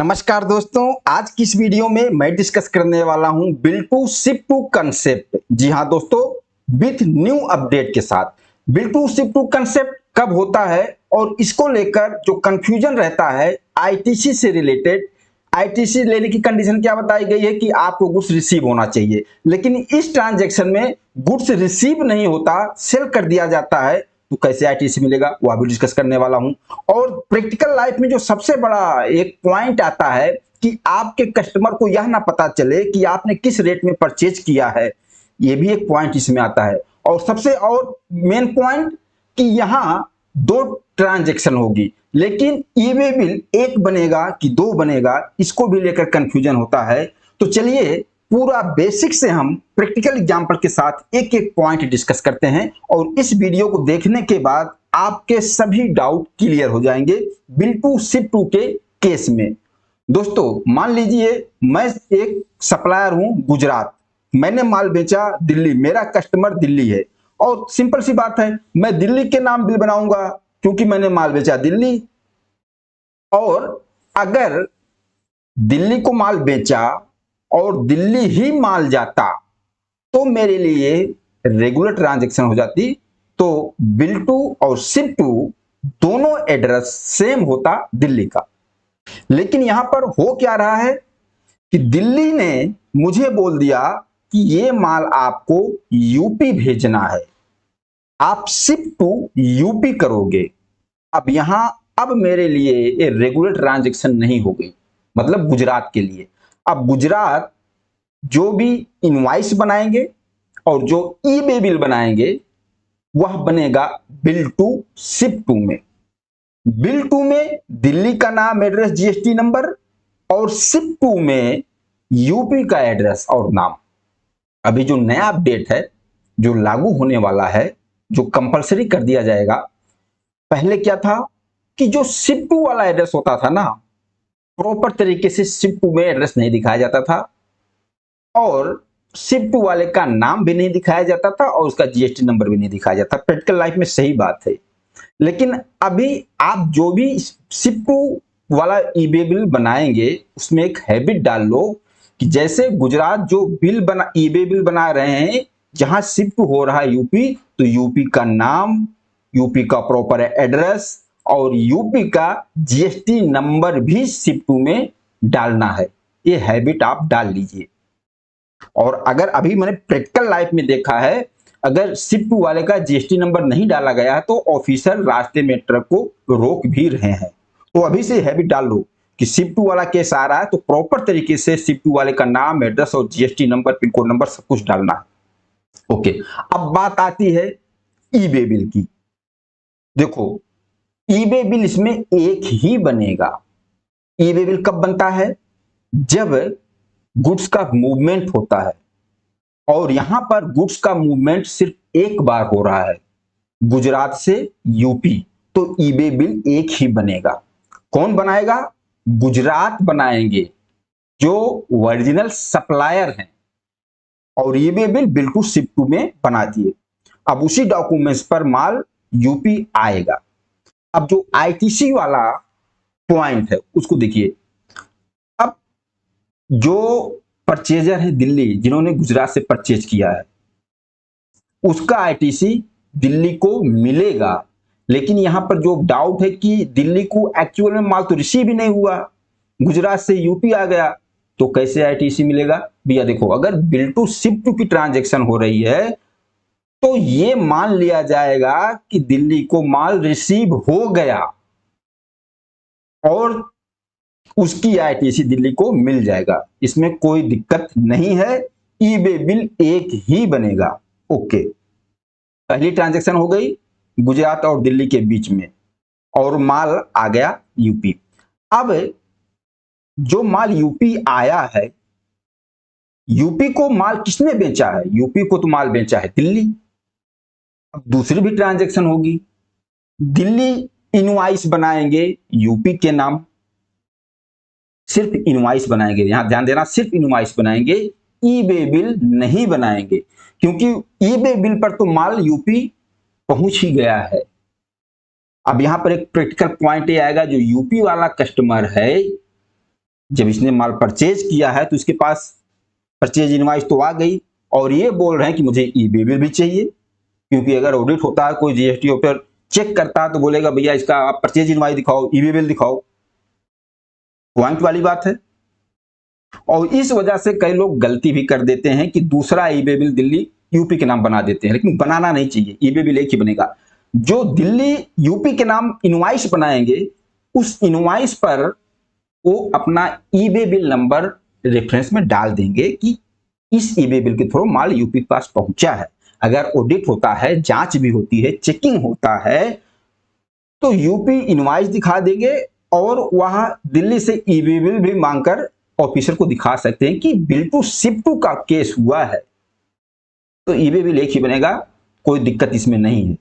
नमस्कार दोस्तों, आज की इस वीडियो में मैं डिस्कस करने वाला हूं bill to ship to concept. जी हां दोस्तों, विथ न्यू अपडेट के साथ। Bill to ship to concept कब होता है और इसको लेकर जो कंफ्यूजन रहता है आईटीसी से रिलेटेड। आईटीसी लेने की कंडीशन क्या बताई गई है कि आपको गुड्स रिसीव होना चाहिए, लेकिन इस ट्रांजैक्शन में गुड्स रिसीव नहीं होता, सेल कर दिया जाता है, तो कैसे आईटीसी मिलेगा वो भी डिस्कस करने वाला हूं। और प्रैक्टिकल लाइफ में जो सबसे बड़ा एक पॉइंट आता है कि आपके कस्टमर को यह ना पता चले कि आपने किस रेट में परचेज किया है, ये भी एक पॉइंट इसमें आता है। और सबसे और मेन पॉइंट कि यहां दो ट्रांजैक्शन होगी, लेकिन ईबे बिल एक बनेगा कि दो बनेगा, इसको भी लेकर कंफ्यूजन होता है। तो चलिए पूरा बेसिक से हम प्रैक्टिकल एग्जांपल के साथ एक एक पॉइंट डिस्कस करते हैं और इस वीडियो को देखने के बाद आपके सभी डाउट क्लियर हो जाएंगे बिल टू शिप टू के केस में। दोस्तों मान लीजिए मैं एक सप्लायर हूं गुजरात, मैंने माल बेचा दिल्ली, मेरा कस्टमर दिल्ली है और सिंपल सी बात है मैं दिल्ली के नाम बिल बनाऊंगा क्योंकि मैंने माल बेचा दिल्ली। और अगर दिल्ली को माल बेचा और दिल्ली ही माल जाता तो मेरे लिए रेगुलर ट्रांजैक्शन हो जाती, तो बिल टू और शिप टू दोनों एड्रेस सेम होता दिल्ली का। लेकिन यहां पर हो क्या रहा है कि दिल्ली ने मुझे बोल दिया कि ये माल आपको यूपी भेजना है, आप शिप टू यूपी करोगे। अब मेरे लिए ये रेगुलर ट्रांजैक्शन नहीं हो गई, मतलब गुजरात के लिए। अब गुजरात जो भी इनवॉइस बनाएंगे और जो ईबे बिल बनाएंगे वह बनेगा बिल टू शिप टू में। बिल टू में दिल्ली का नाम, एड्रेस, जीएसटी नंबर, और शिप टू में यूपी का एड्रेस और नाम। अभी जो नया अपडेट है जो लागू होने वाला है, जो कंपलसरी कर दिया जाएगा, पहले क्या था कि जो शिप टू वाला एड्रेस होता था ना, प्रॉपर तरीके से शिप टू में एड्रेस नहीं दिखाया जाता था और शिप टू वाले का नाम भी नहीं दिखाया जाता था और उसका जीएसटी नंबर भी नहीं दिखाया जाता। प्रैक्टिकल लाइफ में सही बात है। लेकिन अभी आप जो भी शिप टू वाला ईबे बिल बनाएंगे उसमें एक हैबिट डाल लो कि जैसे गुजरात जो ईबे बिल बना रहे हैं, जहां शिप टू हो रहा है यूपी, तो यूपी का नाम, यूपी का प्रॉपर एड्रेस और यूपी का जीएसटी नंबर भी शिप टू में डालना है। ये हैबिट आप डाल लीजिए। और अगर अभी मैंने प्रैक्टिकल लाइफ में देखा है, अगर शिप टू वाले का जीएसटी नंबर नहीं डाला गया है तो ऑफिसर रास्ते में ट्रक को रोक भी रहे हैं। तो अभी से हैबिट डाल लो कि शिप टू वाला केस आ रहा है तो प्रॉपर तरीके से शिप टू वाले का नाम, एड्रेस और GST number, pin code number सब कुछ डालना है। ओके, अब बात आती है ईबे बिल की। देखो ईबे बिल इसमें एक ही बनेगा। ईबे बिल कब बनता है? जब गुड्स का मूवमेंट होता है और यहां पर गुड्स का मूवमेंट सिर्फ एक बार हो रहा है गुजरात से यूपी, तो ईबे बिल एक ही बनेगा। कौन बनाएगा? गुजरात बनाएंगे जो ओरिजिनल सप्लायर हैं, और eBay bill to ship to में बना दिए। अब उसी डॉक्यूमेंट्स पर माल यूपी आएगा। अब जो आईटीसी वाला पॉइंट है उसको देखिए। अब जो परचेजर है दिल्ली, जिन्होंने गुजरात से परचेज किया है, उसका आईटीसी दिल्ली को मिलेगा। लेकिन यहां पर जो डाउट है कि दिल्ली को एक्चुअल में माल तो रिसीव ही नहीं हुआ, गुजरात से यूपी आ गया, तो कैसे आईटीसी मिलेगा? भैया देखो, अगर बिल टू शिप टू की ट्रांजैक्शन हो रही है तो ये मान लिया जाएगा कि दिल्ली को माल रिसीव हो गया और उसकी आईटीसी दिल्ली को मिल जाएगा, इसमें कोई दिक्कत नहीं है। ईबे बिल एक ही बनेगा। ओके, पहली ट्रांजैक्शन हो गई गुजरात और दिल्ली के बीच में और माल आ गया यूपी। अब जो माल यूपी आया है, यूपी को माल किसने बेचा है? यूपी को तो माल बेचा है दिल्ली। अब दूसरी भी ट्रांजैक्शन होगी, दिल्ली इनवॉइस बनाएंगे यूपी के नाम, सिर्फ इनवॉइस बनाएंगे, यहां ध्यान देना, सिर्फ इनवॉइस बनाएंगे, ईबे बिल नहीं बनाएंगे, क्योंकि ईबे बिल पर तो माल यूपी पहुंच ही गया है। अब यहां पर एक प्रैक्टिकल पॉइंट ये आएगा, जो यूपी वाला कस्टमर है जब इसने माल परचेज किया है तो इसके पास परचेज इनवाइस तो आ गई, और ये बोल रहे हैं कि मुझे ई-वे बिल भी चाहिए, क्योंकि अगर ऑडिट होता है, कोई जीएसटी ऑफिसर चेक करता है तो बोलेगा भैया इसका आप परचेज इनवाइस दिखाओ, ई-वे बिल दिखाओ। पॉइंट वाली बात है। और इस वजह से कई लोग गलती भी कर देते हैं कि दूसरा ई-वे बिल दिल्ली यूपी के नाम बना देते हैं, लेकिन बनाना नहीं चाहिए। ई-वे बिल एक ही बनेगा। जो दिल्ली यूपी के नाम इनवाइस बनाएंगे, उस इनवाइस पर वो अपना ई-वे बिल नंबर रेफरेंस में डाल देंगे कि इस ई-वे बिल के थ्रू माल यूपी के पास पहुंचा है। अगर ऑडिट होता है, जांच भी होती है, चेकिंग होता है, तो यूपी इनवाइस दिखा देंगे और वहां दिल्ली से ई-वे बिल भी मांगकर ऑफिसर को दिखा सकते हैं कि बिल टू शिप टू का केस हुआ है, तो ई-वे बिल एक ही बनेगा, कोई दिक्कत इसमें नहीं है।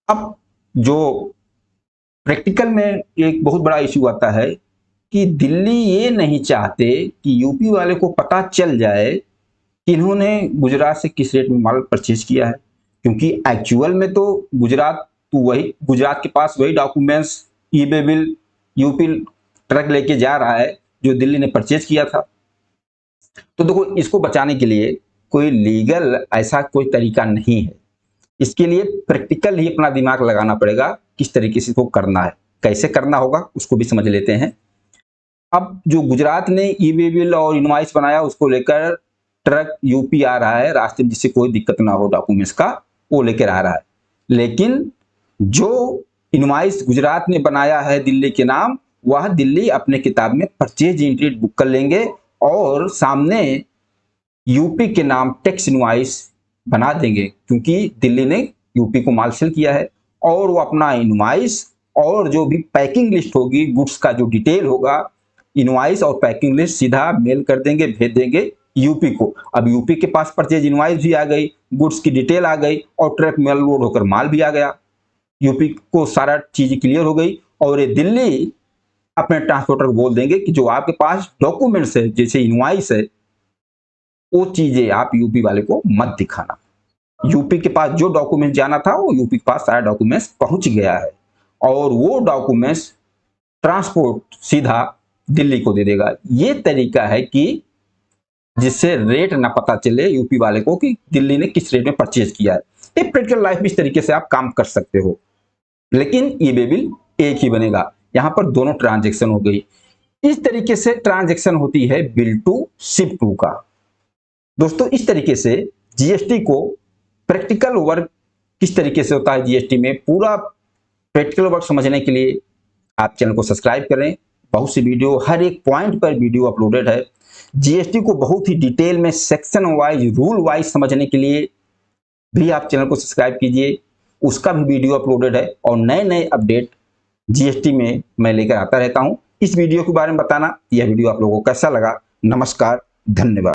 अब जो प्रैक्टिकल में एक बहुत बड़ा इश्यू आता है कि दिल्ली ये नहीं चाहते कि यूपी वाले को पता चल जाए कि इन्होंने गुजरात से किस रेट में माल परचेज किया है, क्योंकि एक्चुअल में तो गुजरात के पास वही documents, e-way bill UP truck लेके जा रहा है जो दिल्ली ने परचेज किया था। तो देखो, इसको बचाने के लिए कोई लीगल ऐसा कोई तरीका नहीं है। इसके लिए प्रैक्टिकल ही अपना दिमाग लगाना पड़ेगा, किस तरीके से इसको करना है, कैसे करना होगा उसको भी समझ लेते हैं। अब जो गुजरात ने ई-वे बिल और इनवाइस बनाया, उसको लेकर ट्रक यूपी आ रहा है रास्ते में, जिससे कोई दिक्कत ना हो डॉक्यूमेंट्स का, वो लेकर आ रहा है। लेकिन जो इनवाइस गुजरात ने बनाया है दिल्ली के नाम, वह दिल्ली अपने किताब में परचेज इंट्री बुक कर लेंगे और सामने यूपी के नाम टैक्स इनवाइस बना देंगे, क्योंकि दिल्ली ने यूपी को माल सेल किया है। और वो अपना इनवाइस और जो भी पैकिंग लिस्ट होगी, गुड्स का जो डिटेल होगा, इनवाइस और पैकिंग लिस्ट सीधा मेल कर देंगे, भेज देंगे यूपी को। अब यूपी के पास परचेज इनवाइस भी आ गई, गुड्स की डिटेल आ गई और ट्रक में लोड होकर माल भी आ गया। यूपी को सारा चीज क्लियर हो गई और ये दिल्ली अपने ट्रांसपोर्टर को बोल देंगे कि जो आपके पास डॉक्यूमेंट्स है, जैसे इनवाइस है, वो चीजें आप यूपी वाले को मत दिखाना। यूपी के पास जो डॉक्यूमेंट जाना था, वो यूपी के पास सारा डॉक्यूमेंट्स पहुंच गया है और वो डॉक्यूमेंट्स ट्रांसपोर्ट सीधा दिल्ली को दे देगा। ये तरीका है कि जिससे रेट ना पता चले यूपी वाले को कि दिल्ली ने किस रेट में परचेज किया है। एक प्रैक्टिकल लाइफ में इस तरीके से आप काम कर सकते हो, लेकिन ई-वे बिल एक ही बनेगा। यहां पर दोनों ट्रांजेक्शन हो गई। इस तरीके से ट्रांजेक्शन होती है बिल टू शिप टू का। दोस्तों, इस तरीके से जीएसटी को प्रैक्टिकल वर्क किस तरीके से होता है जीएसटी में, पूरा प्रैक्टिकल वर्क समझने के लिए आप चैनल को सब्सक्राइब करें। बहुत सी वीडियो, हर एक पॉइंट पर वीडियो अपलोडेड है। जीएसटी को बहुत ही डिटेल में सेक्शन वाइज, रूल वाइज समझने के लिए भी आप चैनल को सब्सक्राइब कीजिए, उसका भी वीडियो अपलोडेड है। और नए नए अपडेट जीएसटी में मैं लेकर आता रहता हूं। इस वीडियो के बारे में बताना, यह वीडियो आप लोगों को कैसा लगा। नमस्कार, धन्यवाद।